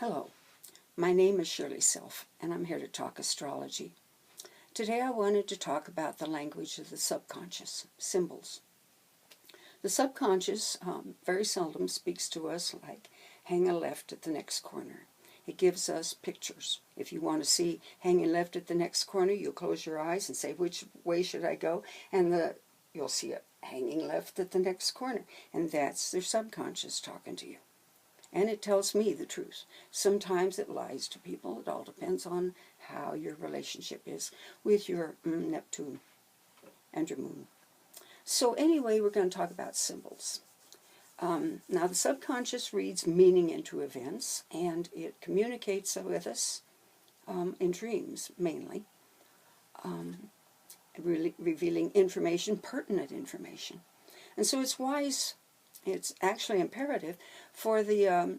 Hello, my name is Shirley Self, and I'm here to talk astrology. Today I wanted to talk about the language of the subconscious, symbols. The subconscious very seldom speaks to us like hang a left at the next corner. It gives us pictures. If you want to see hanging left at the next corner, you'll close your eyes and say, which way should I go? And you'll see it hanging left at the next corner. And that's their subconscious talking to you. And it tells me the truth. Sometimes it lies to people. It all depends on how your relationship is with your Neptune and your moon. So anyway, we're going to talk about symbols. Now the subconscious reads meaning into events, and it communicates with us in dreams mainly, revealing information, pertinent information. And so it's wise, it's actually imperative for the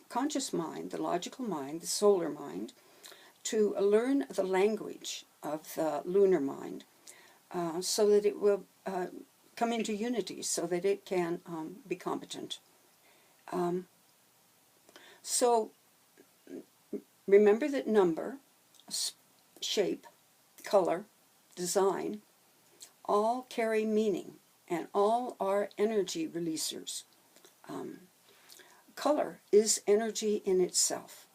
conscious mind, the logical mind, the solar mind, to learn the language of the lunar mind so that it will come into unity, so that it can be competent. So remember that number, shape, color, design, all carry meaning, and all are energy releasers. Color is energy in itself.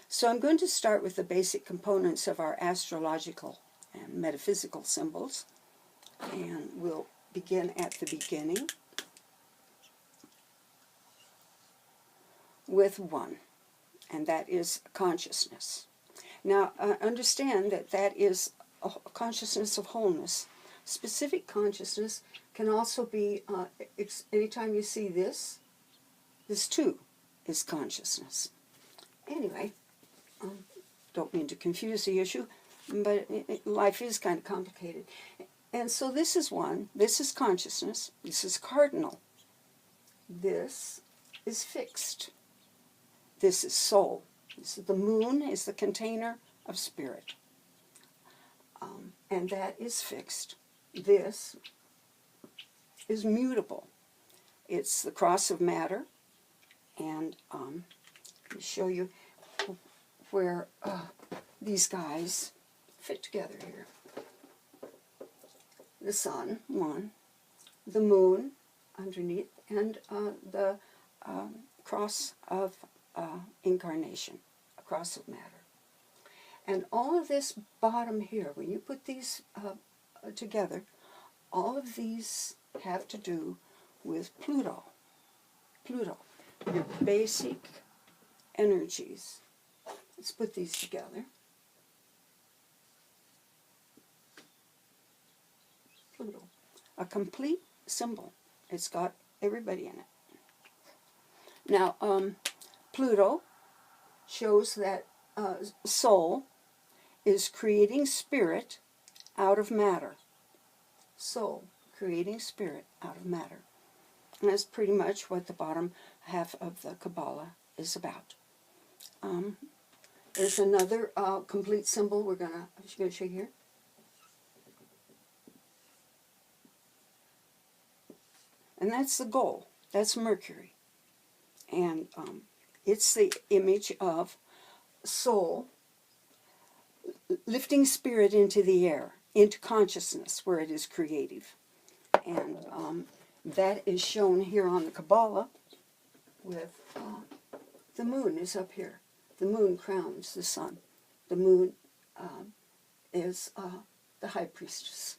So I'm going to start with the basic components of our astrological and metaphysical symbols, and we'll begin at the beginning with one, and that is consciousness. Now understand that that is a consciousness of wholeness. Specific consciousness can also be, anytime you see this too is consciousness. Anyway, don't mean to confuse the issue, but life is kind of complicated. And so this is one, this is consciousness, this is cardinal, this is fixed, this is soul. The moon is the container of spirit, and that is fixed. This is mutable. It's the cross of matter, and let me show you where these guys fit together here. The sun, one, the moon underneath, and the cross of incarnation, a cross of matter. And all of this bottom here, when you put these together, all of these have to do with Pluto. Pluto, your basic energies. Let's put these together. Pluto, a complete symbol. It's got everybody in it. Now, Pluto shows that soul is creating spirit out of matter. Soul, creating spirit out of matter. And that's pretty much what the bottom half of the Kabbalah is about. There's another complete symbol I'm going to show you here. And that's the goal. That's Mercury. And it's the image of soul lifting spirit into the air, into consciousness where it is creative. And that is shown here on the Kabbalah with the moon is up here. The moon crowns the sun. The moon is the high priestess.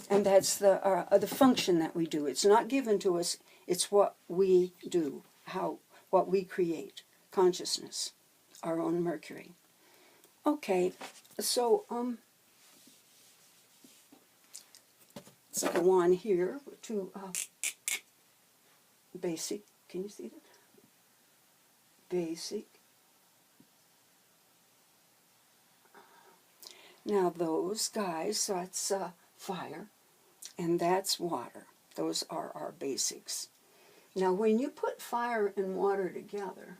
And that's the function that we do. It's not given to us. It's what we do, what we create. Consciousness, our own Mercury. Okay, so let's go on here to basic. Can you see that? Basic. Now those guys, that's fire, and that's water. Those are our basics. Now when you put fire and water together,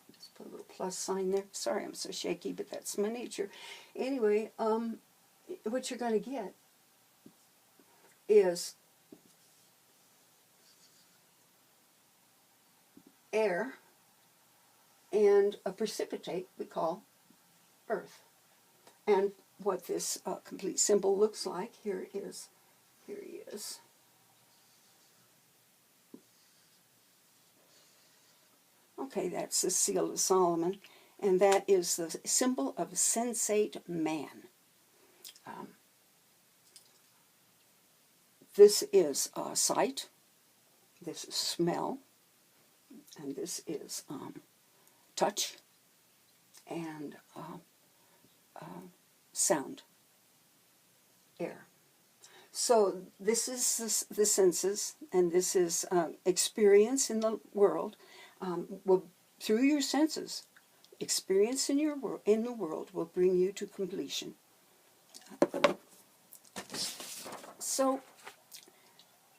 let's put a little plus sign there. Sorry I'm so shaky, but that's my nature. Anyway, what you're going to get is air, and a precipitate we call earth. And what this complete symbol looks like, here he is. Okay, that's the seal of Solomon, and that is the symbol of sensate man. This is sight, this is smell, and this is touch, and sound, air. So this is the senses, and this is experience in the world. Through your senses, experience in the world will bring you to completion. So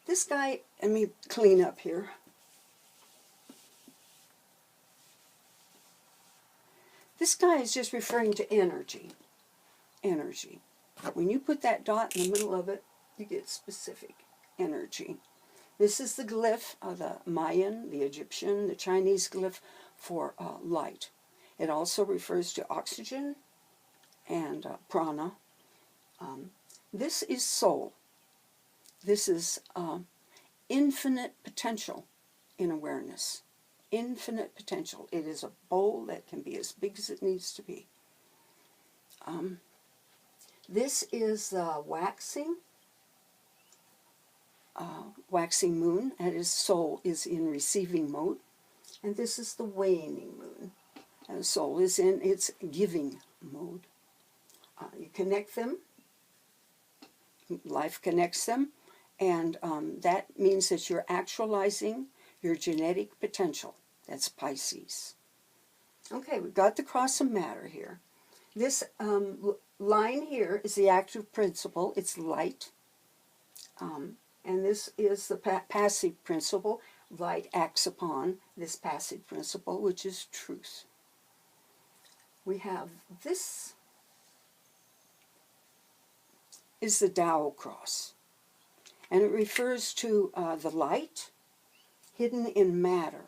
this guy, let me clean up here. This guy is just referring to energy. Energy. When you put that dot in the middle of it, you get specific energy. This is the glyph of the Mayan, the Egyptian, the Chinese glyph for light. It also refers to oxygen and prana. This is soul. This is infinite potential in awareness. Infinite potential. It is a bowl that can be as big as it needs to be. This is the waxing moon, and his soul is in receiving mode. And this is the waning moon, and the soul is in its giving mode. You connect them, life connects them, and that means that you're actualizing your genetic potential. That's Pisces. Okay, we've got the cross of matter here. This line here is the active principle. It's light. And this is the passive principle. Light acts upon this passive principle, which is truth. We have this is the Tao cross. And it refers to the light hidden in matter.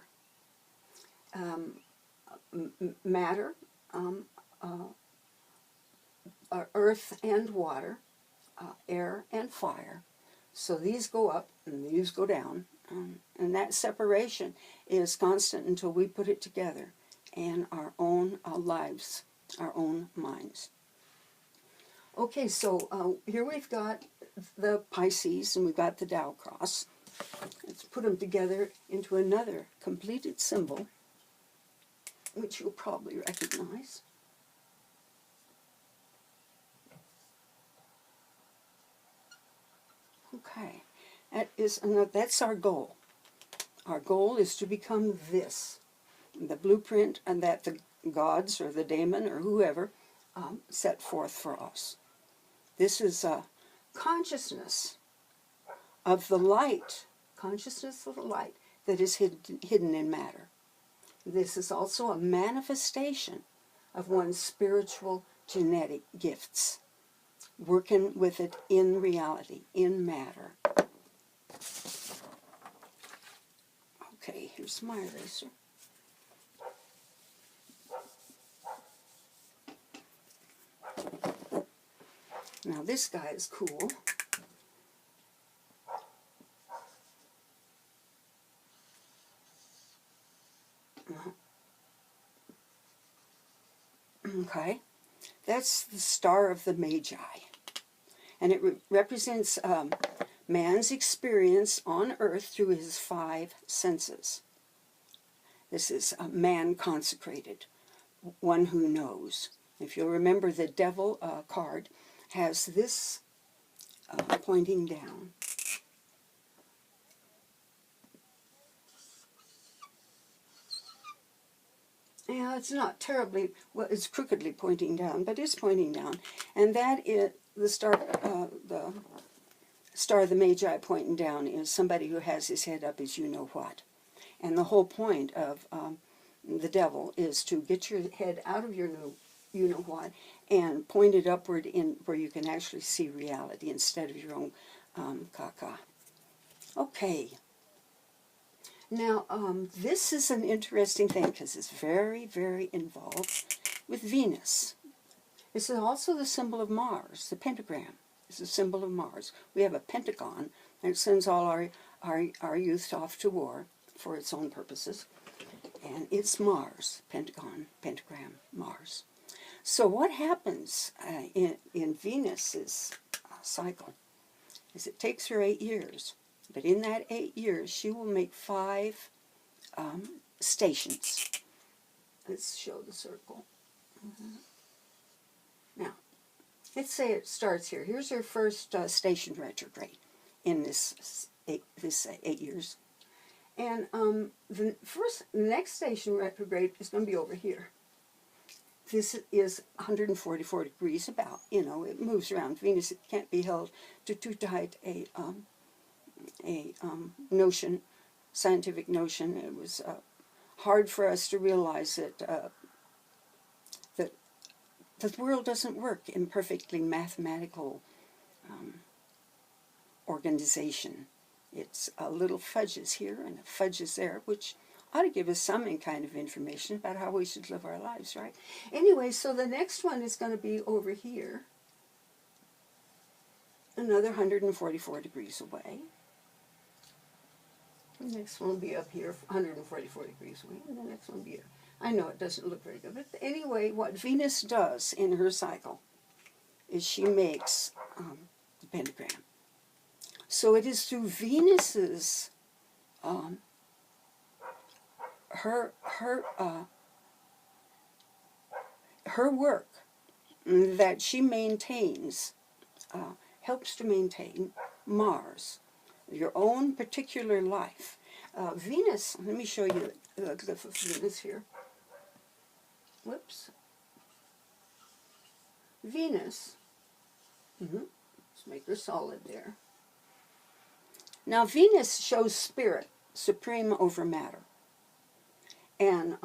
Matter, earth and water, air and fire. So these go up and these go down. And that separation is constant until we put it together in our own lives, our own minds. Okay, so here we've got the Pisces and we've got the Tao cross. Let's put them together into another completed symbol, which you'll probably recognize. Okay, that's our goal. Our goal is to become this, the blueprint, and that the gods or the daemon or whoever set forth for us. This is a consciousness of the light, that is hidden in matter. This is also a manifestation of one's spiritual genetic gifts, working with it in reality, in matter. Okay, here's my eraser. Now this guy is cool. Okay, that's the Star of the Magi. And it represents man's experience on earth through his 5 senses. This is a man consecrated, one who knows. If you'll remember, the Devil card has this pointing down. Yeah, it's not terribly, well, it's crookedly pointing down, but it's pointing down. And that is the Star of the Magi pointing down is somebody who has his head up as you know what. And the whole point of the Devil is to get your head out of your you know what and point it upward in where you can actually see reality instead of your own caca. Okay. Now, this is an interesting thing because it's very, very involved with Venus. This is also the symbol of Mars. The pentagram is a symbol of Mars. We have a pentagon, and it sends all our youth off to war for its own purposes. And it's Mars, pentagon, pentagram, Mars. So what happens in Venus's cycle is it takes her 8 years. But in that 8 years, she will make 5 stations. Let's show the circle. Now, let's say it starts here. Here's her first station retrograde in this 8 years. And the next station retrograde is going to be over here. This is 144 degrees about. You know, it moves around. Venus, it can't be held to too tight a notion, scientific notion. It was hard for us to realize that that the world doesn't work in perfectly mathematical organization. It's a little fudges here and fudges there, which ought to give us some kind of information about how we should live our lives, right? Anyway, so the next one is going to be over here, another 144 degrees away. The next one will be up here, 144 degrees away, and the next one will be here. I know it doesn't look very good, but anyway, what Venus does in her cycle is she makes the pentagram. So it is through Venus's her work that she maintains, helps to maintain Mars, your own particular life. Venus, let me show you the glyph of Venus here. Whoops. Venus, let's make her solid there. Now Venus shows spirit, supreme over matter. And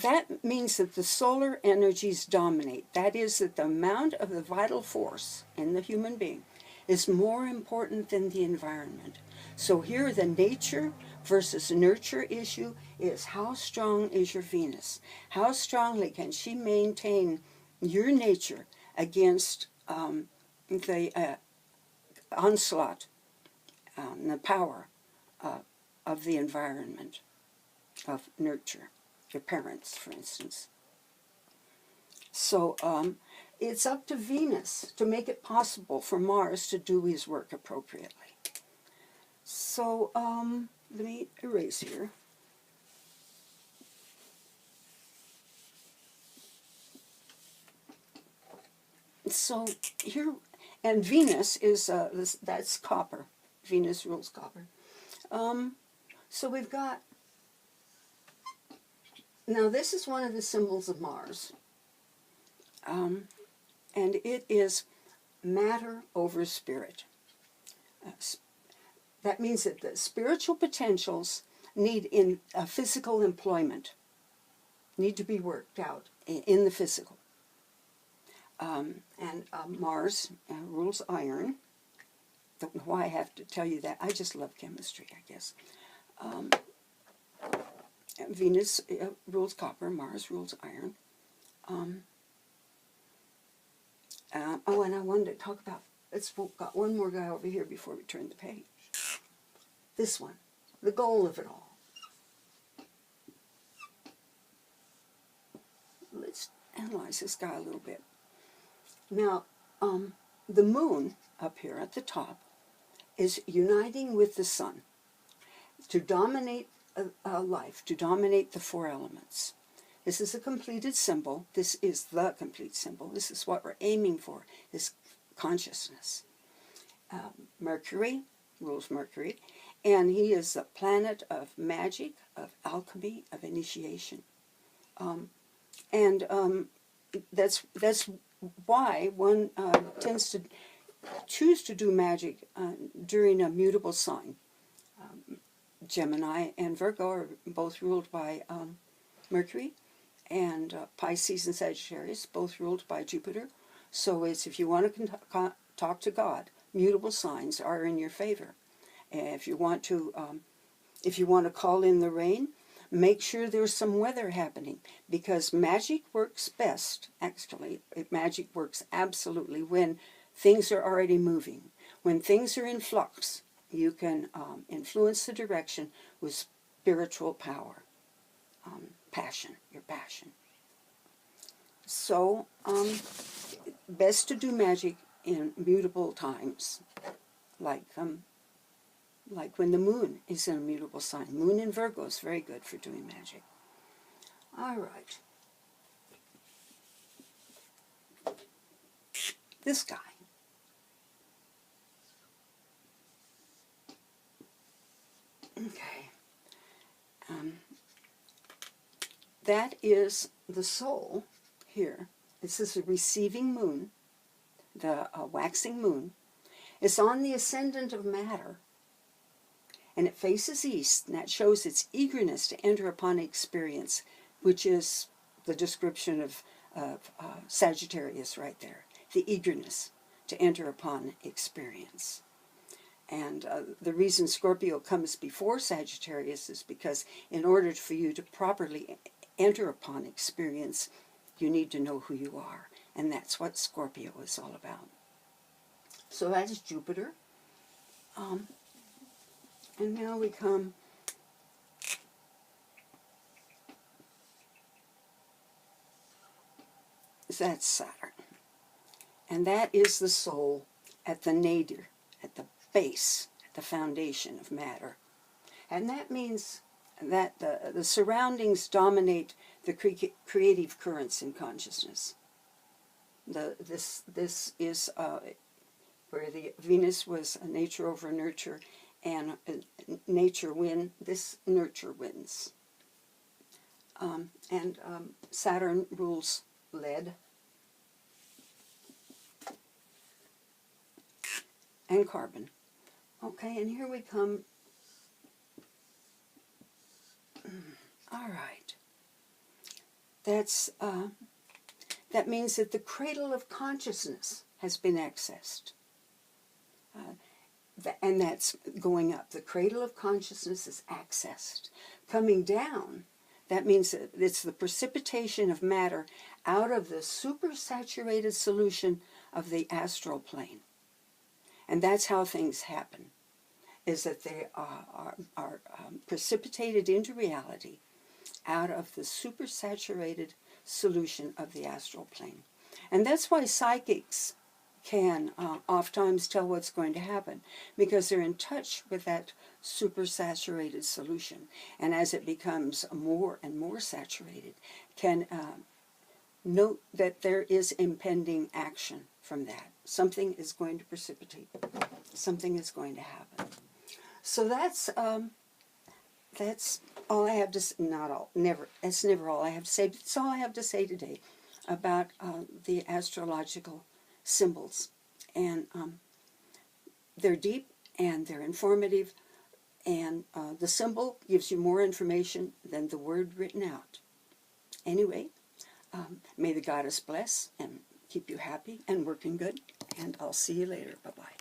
that means that the solar energies dominate. That is, that the amount of the vital force in the human being is more important than the environment. So here the nature versus nurture issue is how strong is your Venus? How strongly can she maintain your nature against the onslaught and the power of the environment, of nurture, your parents, for instance. So it's up to Venus to make it possible for Mars to do his work appropriately. So let me erase here. So here, and Venus is, that's copper. Venus rules copper. So we've got, now this is one of the symbols of Mars. And it is matter over spirit. That means that the spiritual potentials need physical employment, need to be worked out in the physical. Mars rules iron. Don't know why I have to tell you that. I just love chemistry, I guess. Venus rules copper. Mars rules iron. Oh, and I wanted to talk about, let's got one more guy over here before we turn the page. This one, the goal of it all. Let's analyze this guy a little bit. Now, the moon up here at the top is uniting with the sun to dominate life, to dominate the 4 elements. This is a completed symbol. This is the complete symbol. This is what we're aiming for, is consciousness. Mercury rules Mercury, and he is the planet of magic, of alchemy, of initiation. That's why one tends to choose to do magic during a mutable sign. Gemini and Virgo are both ruled by Mercury, and Pisces and Sagittarius both ruled by Jupiter. So it's, if you want to talk to God, mutable signs are in your favor. If you want to If you want to call in the rain, make sure there's some weather happening, because magic works best, actually, magic works absolutely when things are already moving. When things are in flux, you can influence the direction with spiritual power, passion, your passion. So, best to do magic in mutable times, like when the moon is in a mutable sign. Moon in Virgo is very good for doing magic. All right. This guy. Okay. That is the soul here. This is a receiving moon, the waxing moon. It's on the ascendant of matter, and it faces east, and that shows its eagerness to enter upon experience, which is the description of Sagittarius right there, the eagerness to enter upon experience. And the reason Scorpio comes before Sagittarius is because in order for you to properly enter upon experience, you need to know who you are. And that's what Scorpio is all about. So that is Jupiter. And now we come that's Saturn. And that is the soul at the nadir, at the base, at the foundation of matter. And that means that the surroundings dominate the creative currents in consciousness. This is where the Venus was nature over nurture, and nature win, this nurture wins. Saturn rules lead and carbon. Okay, and here we come. All right. That means that the cradle of consciousness has been accessed. And that's going up. The cradle of consciousness is accessed. Coming down, that means that it's the precipitation of matter out of the supersaturated solution of the astral plane. And that's how things happen, is that they are precipitated into reality out of the supersaturated solution of the astral plane. And that's why psychics can oftentimes tell what's going to happen, because they're in touch with that supersaturated solution. And as it becomes more and more saturated, can note that there is impending action from that. Something is going to precipitate. Something is going to happen. So that's all I have to say. Not all, never. That's never all I have to say. But it's all I have to say today about the astrological symbols, and they're deep and they're informative, and the symbol gives you more information than the word written out. Anyway, may the goddess bless and keep you happy and working good, and I'll see you later. Bye-bye.